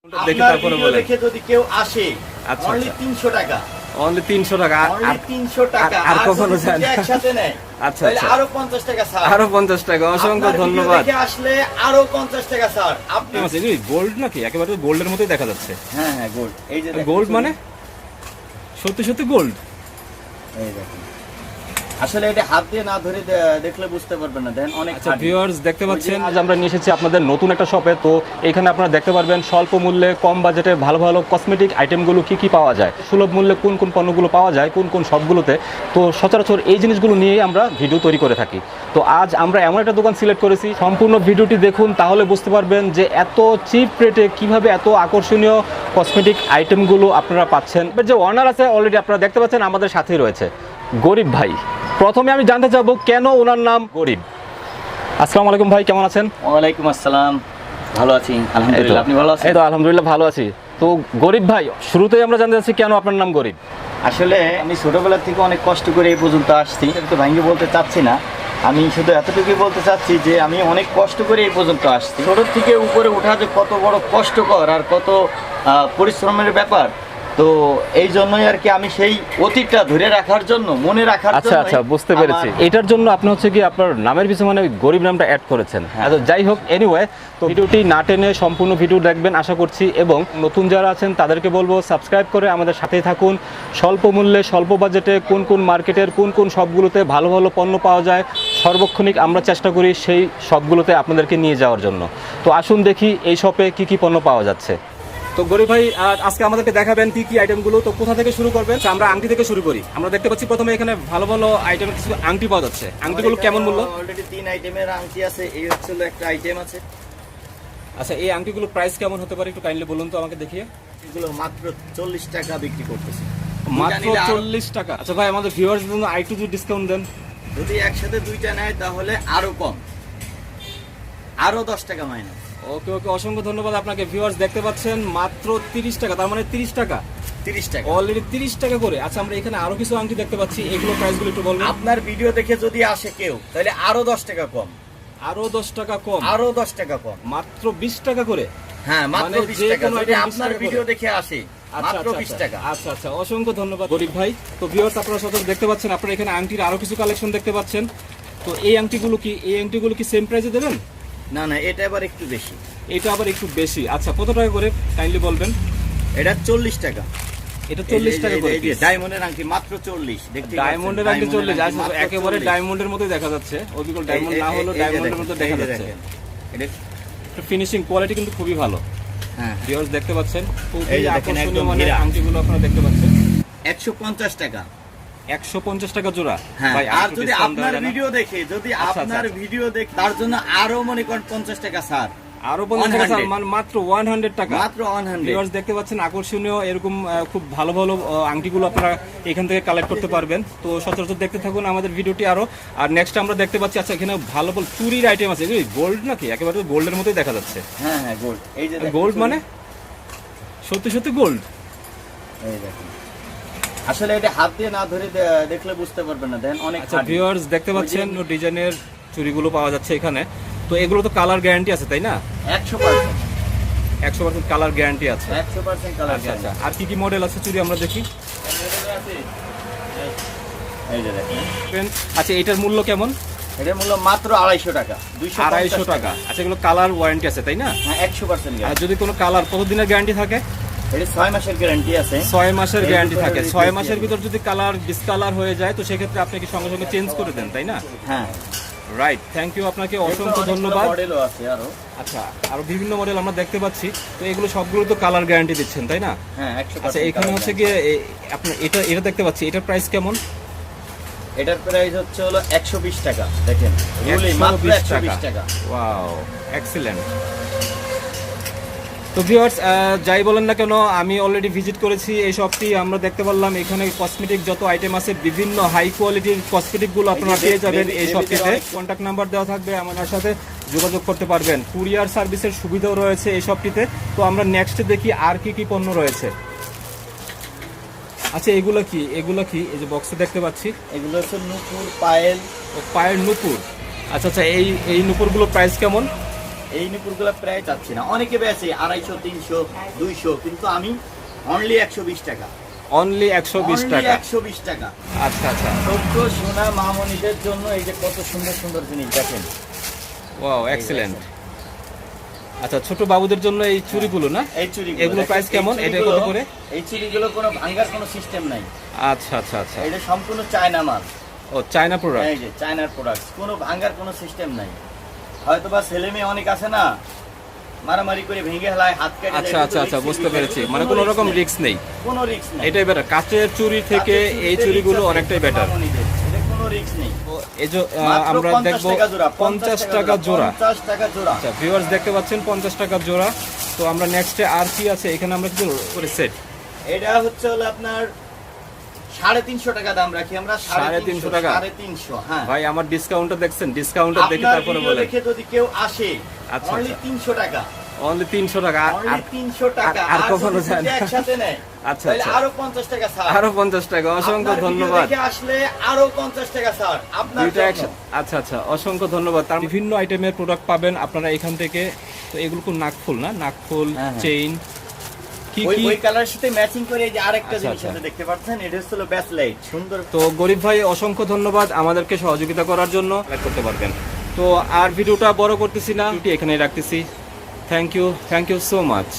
দেখে তারপরে বলেন। দেখে যদি কেউ আসে আচ্ছা, অনলি আচ্ছা। 300 টাকা, অনলি 300 টাকা অনলি 300 টাকা। আর কখনো যদি যায় না। একসাথে নেয় আচ্ছা, তাহলে আচ্ছা। আরো 50 টাকা ছাড়। আরো 50 টাকা। অসংখ্য আপনার ভিডিও ধন্যবাদ। দেখে আসলে আরো 50 টাকা ছাড়। আপনি গোল্ড নাকি? একেবারে গোল্ডের মতোই দেখা যাচ্ছে। হ্যাঁ হ্যাঁ গোল্ড। এই যে দেখেন, গোল্ড মানে সত্যি সত্যি গোল্ড। এই দেখেন আসলে এটা হাত দিয়ে না ধরে দেখলে বুঝতে পারবেন না। দেখেন অনেক আচ্ছা ভিউয়ার্স দেখতে পাচ্ছেন আজ আমরা নিয়ে এসেছি আপনাদের নতুন একটা শপে। তো এখানে আপনারা দেখতে পারবেন স্বল্প মূল্যে কম বাজেটে ভালো ভালো কসমেটিক আইটেমগুলো কি কি পাওয়া যায়, সুলভ মূল্যে কোন কোন পণ্যগুলো পাওয়া যায় কোন কোন শপগুলোতে। তো সচরাচর এই জিনিসগুলো নিয়েই আমরা ভিডিও তৈরি করে থাকি। তো আজ আমরা এমন একটা দোকান সিলেক্ট করেছি, সম্পূর্ণ ভিডিওটি দেখুন তাহলে বুঝতে পারবেন যে এত চিপ রেটে কিভাবে এত আকর্ষণীয় কসমেটিক আইটেমগুলো আপনারা পাচ্ছেন। যে ওনার আছে অলরেডি আপনারা দেখতে পাচ্ছেন আমাদের সাথেই রয়েছে গরিব ভাই। প্রথমে আমি জানতে চাবো কেন ওনার নাম গরিব। আসসালামু আলাইকুম ভাই, কেমন আছেন? ওয়ালাইকুম আসসালাম, ভালো আছি আলহামদুলিল্লাহ। আপনি ভালো আছেন? এই তো আলহামদুলিল্লাহ ভালো আছি। তো গরিব ভাই, শুরুতেই আমরা জানতে চাচ্ছি কেন আপনার নাম গরিব? আসলে আমি ছোটবেলা থেকে অনেক কষ্ট করে এই পর্যন্ত আসছি। আমি তো ভাঙ্গি বলতে চাচ্ছি না, আমি শুধু এতটুকুই বলতে চাচ্ছি যে আমি অনেক কষ্ট করে এই পর্যন্ত আসছি। ছোট থেকে উপরে ওঠা যে কত বড় কষ্টকর আর কত পরিশ্রমের ব্যাপার, তো এই জন্যই আর কি আমি সেই অতীতটা ধরে রাখার জন্য, মনে রাখার জন্য। আচ্ছা আচ্ছা, বুঝতে পেরেছি। এটার জন্য আপনি হচ্ছে কি আপনার নামের পিছনে মানে গরিব নামটা অ্যাড করেছেন। আচ্ছা যাই হোক, এনিওয়ে, তো ভিডিওটি না টেনে সম্পূর্ণ ভিডিও দেখবেন আশা করছি, এবং নতুন যারা আছেন তাদেরকে বলবো সাবস্ক্রাইব করে আমাদের সাথেই থাকুন। স্বল্প মূল্যে স্বল্প বাজেটে কোন কোন মার্কেটের কোন কোন শপগুলোতে ভালো ভালো পণ্য পাওয়া যায় সর্বক্ষণিক আমরা চেষ্টা করি সেই শপগুলোতে আপনাদেরকে নিয়ে যাওয়ার জন্য। তো আসুন দেখি এই শপে কি কি পণ্য পাওয়া যাচ্ছে। তো গরিব ভাই আজকে আমাদেরকে দেখাবেন কি কি আইটেমগুলো। তো কোথা থেকে শুরু করবেন? আমরা আংটি থেকে শুরু করি। আমরা দেখতে পাচ্ছি প্রথমে এখানে ভালো ভালো আইটেমের কিছু আংটি পাওয়া যাচ্ছে। আংটিগুলো কেমন মূল্য? অলরেডি 3 আইটেমের আংটি আছে, এই হচ্ছে একটা আইটেম আছে। আচ্ছা, এই আংটিগুলো প্রাইস কেমন হতে পারে একটু কাইন্ডলি বলুন তো আমাকে দেখিয়ে। এগুলো মাত্র 40 টাকা বিক্রি করতেছি। মাত্র 40 টাকা? আচ্ছা ভাই, আমাদের ভিউয়ার্সদের জন্য আইটু যদি ডিসকাউন্ট দেন। যদি একসাথে দুইটা নেয় তাহলে আরো কম, আরো 10 টাকা মাইনাস। ওকে ওকে, অসংখ্য ধন্যবাদ আপনাকে। ভিউয়ার্স দেখতে পাচ্ছেন মাত্র 30 টাকা, তার মানে 30 টাকা, 30 টাকা অলরেডি 30 টাকা করে। আচ্ছা, আমরা এখানে আরো কিছু আংটি দেখতে পাচ্ছি, এগুলো প্রাইসগুলো একটু বলবেন? আপনার ভিডিও দেখে যদি আসে কেউ তাহলে আরো 10 টাকা কম, আরো 10 টাকা কম, আরো 10 টাকা কম, মাত্র 20 টাকা করে। হ্যাঁ মাত্র মানে 20 যে টাকা কোনো যদি item 20 আপনার টাকা ভিডিও করে। দেখে আসে আচ্ছা মাত্র আচ্ছা 20 টাকা। আচ্ছা আচ্ছা, অসংখ্য ধন্যবাদ গরিব ভাই। তো ভিউয়ার্স আপনারা সচরাচর দেখতে পাচ্ছেন, আপনারা এখানে আংটির আরো কিছু কালেকশন দেখতে পাচ্ছেন। তো এই আংটিগুলো কি সেম প্রাইসে দেবেন? না না, এটা আবার একটু বেশি। এটা আবার একটু বেশি। আচ্ছা, কত টাকা করে কাইন্ডলি বলবেন? এটা 40 টাকা। এটা 40 টাকা করে। এই যে ডায়মন্ডের আংটি মাত্র 40। দেখতে ডায়মন্ডের আংটি 40। আচ্ছা, একেবারে ডায়মন্ডের মতোই দেখা যাচ্ছে। অবিকল ডায়মন্ড না হলো ডায়মন্ডের মতো দেখা যাচ্ছে। এটা ফিনিশিং কোয়ালিটি কিন্তু খুবই ভালো। হ্যাঁ ভিউয়ার্স দেখতে পাচ্ছেন, খুবই এই যে দেখেন, আকর্ষণীয় একদম মানে হীরা। আংটিগুলো আপনারা দেখতে পাচ্ছেন। 150 টাকা। 150 টাকা জোড়া। হ্যাঁ, ভাই, আর একটু যদি discount আপনার দেওয়া যায় না? ভিডিও দেখে, যদি আচ্ছা, আপনার আচ্ছা। ভিডিও দেখে তার জন্য আরো মনে করেন 50 টাকা ছাড়। আরো 50 টাকা 100 মানে মাত্র 100 টাকা। মাত্র 100। ভিউয়ার্স দেখতে পাচ্ছেন আকর্ষণীয় এরকম খুব ভালো ভালো আংটিগুলো আপনারা এখান থেকে কালেক্ট করতে পারবেন। তো সচরাচর দেখতে থাকুন আমাদের ভিডিওটি আরো। আর নেক্সট আমরা দেখতে পাচ্ছি, আচ্ছা এখানে ভালো ভালো চুরির আইটেম আছে। গোল্ড নাকি? একেবারে গোল্ডের মতোই দেখা যাচ্ছে। হ্যাঁ হ্যাঁ গোল্ড। এই যে দেখেন, গোল্ড মানে সত্যি সত্যি গোল্ড। এই দেখেন আসলে এটা হাত দিয়ে না ধরে দেখলে বুঝতে পারবেন না। দেখেন অনেক। আচ্ছা ভিউয়ার্স দেখতে পাচ্ছেন ডিজাইনের চুড়িগুলো পাওয়া যাচ্ছে এখানে। তো এগুলো তো কালার গ্যারান্টি আছে তাই না? 100%। 100% কালার গ্যারান্টি আছে। 100% কালার। আচ্ছা আচ্ছা, আর কি কি মডেল আছে চুড়ি আমরা দেখি। এই যে দেখেন, আচ্ছা, এটার মূল্য কেমন? এটার মূল্য মাত্র 250 টাকা। 250 টাকা। আচ্ছা, এগুলো কালার ওয়ারেন্টি আছে তাই না? হ্যাঁ 100% আর গ্যারান্টি। যদি কোনো কালার কতদিনের গ্যারান্টি থাকে? এটা 6 মাসের গ্যারান্টি আছে। 6 মাসের এর গ্যারান্টি ভিতরে থাকে। replace 6 মাসের দিয়ে ভিতর যদি কালার ডিসকালার হয়ে যায় তো সেক্ষেত্রে আপনি কি সঙ্গে সঙ্গে চেঞ্জ করে দেন তাই না? হ্যাঁ রাইট, থ্যাংক ইউ আপনাকে, অসংখ্য অনেকগুলো ধন্যবাদ। মডেলও আছে আরো। আচ্ছা, আরো বিভিন্ন মডেল আমরা দেখতে পাচ্ছি। তো এগুলো সবগুলো তো কালার গ্যারান্টি দিচ্ছেন তাই না? হ্যাঁ 100%। আচ্ছা, এখানে হচ্ছে গিয়ে আপনার এটা দেখতে পাচ্ছি, এটার প্রাইস কেমন? এটার প্রাইস হচ্ছে হলো 120 টাকা। দেখেন রুলি মাত্র 120 টাকা। Wow, excellent. তো ভিউয়ার্স যাই বলেন না কেন, আমি অলরেডি ভিজিট করেছি এই শপটি। আমরা দেখতে পারলাম এখানে কসমেটিক যত আইটেম আছে, বিভিন্ন হাই কোয়ালিটির কসমেটিকগুলো আপনারা পেয়ে যাবেন এই শপটিতে। কন্ট্যাক্ট নাম্বার দেওয়া থাকবে, আমার সাথে যোগাযোগ করতে পারবেন। কুরিয়ার সার্ভিসের সুবিধাও রয়েছে এই শপটিতে। তো আমরা নেক্সট দেখি আর কি কি পণ্য রয়েছে। আচ্ছা, এগুলো কি? এই যে বক্সে দেখতে পাচ্ছি, এগুলো হচ্ছে নূপুর, পায়েল। পায়ের নূপুর। আচ্ছা আচ্ছা, এই নূপুরগুলো প্রাইস কেমন? এই নুপুরগুলো প্রায় চাচ্ছি না, অনেকে বেছে 250, 300, 200, কিন্তু আমি অনলি 120 টাকা, অনলি 120 টাকা। 120 টাকা। আচ্ছা আচ্ছা, ছোট্ট সোনা মামনিদের জন্য এই যে কত সুন্দর সুন্দর জিনিস দেখেন। Wow excellent. আচ্ছা, ছোট বাবুদের জন্য এই চুড়িগুলো না, এই চুড়িগুলো এগুলো দেখেন, প্রাইস কেমন? এই এটা চুড়িগুলো- কত করে? এই চুড়িগুলো কোনো ভাঙার কোনো সিস্টেম নাই। আচ্ছা আচ্ছা আচ্ছা, এটা সম্পূর্ণ চায়না মাল। ও চায়না প্রোডাক্ট। এই যে চায়নার প্রোডাক্ট, কোনো ভাঙার কোনো সিস্টেম নাই। হয়তো বা ছেলে মেয়ে অনেক আছে না, মারামারি করে ভেঙে হেলায়, হাত কেটে আচ্ছা আচ্ছা আচ্ছা, বুঝতে পেরেছি, মানে কোনো রকম রিস্ক নেই। কোনো রিস্ক নেই। এটাই বেটার, কাচের চুড়ি থেকে এই চুড়িগুলো অনেকটাই বেটার। এটা কোনো রিস্ক নেই। এই যে মাত্র আমরা 50 দেখবো টাকা জোড়া, 50 টাকা জোড়া। 50 টাকা জোড়া। আচ্ছা ভিউয়ার্স দেখতে পাচ্ছেন 50 টাকা জোড়া। তো আমরা নেক্সটে আর কি আছে এখানে, আমরা কি করে সেট? এটা হচ্ছে হলো আপনার 350 টাকা দাম রাখি আমরা। 350 টাকা? 350, হ্যাঁ। ভাই আমার ডিসকাউন্টটা দেখছেন, ডিসকাউন্টটা দেখে আপনার তারপরে ভিডিও বলেন। দেখে যদি কেউ আসে, আচ্ছা, অনলি আচ্ছা। 300 টাকা, অনলি 300 টাকা। অনলি 300 টাকা। আর কখনো যদি যায় না। একসাথে নেয় আচ্ছা, তাহলে আচ্ছা। আরো 50 টাকা ছাড়। আরো 50 টাকা, অসংখ্য আপনার ভিডিও ধন্যবাদ। দেখে আসলে আরো 50 টাকা ছাড় আপনার দুইটা জন্য। একসাথে, আচ্ছা আচ্ছা, অসংখ্য ধন্যবাদ। তার বিভিন্ন আইটেমের প্রোডাক্ট পাবেন আপনারা এখান থেকে। তো এগুলো কোন নাকফুল না, নাকফুল, হ্যাঁ, হ্যাঁ। চেইন, কি ওই কি। ওই কালারের সাথে ম্যাচিং করে এই যে আরেকটা আচ্ছা, জিনিস আচ্ছা। আছে দেখতে পাচ্ছেন, এটা হলো ব্যাসলাইট, সুন্দর। তো গরিব ভাই অসংখ্য ধন্যবাদ আমাদেরকে সহযোগিতা করার জন্য, করতে পারবেন। তো আর ভিডিওটা বড় করতেছি না, এখানেই রাখতেছি। Thank you so much.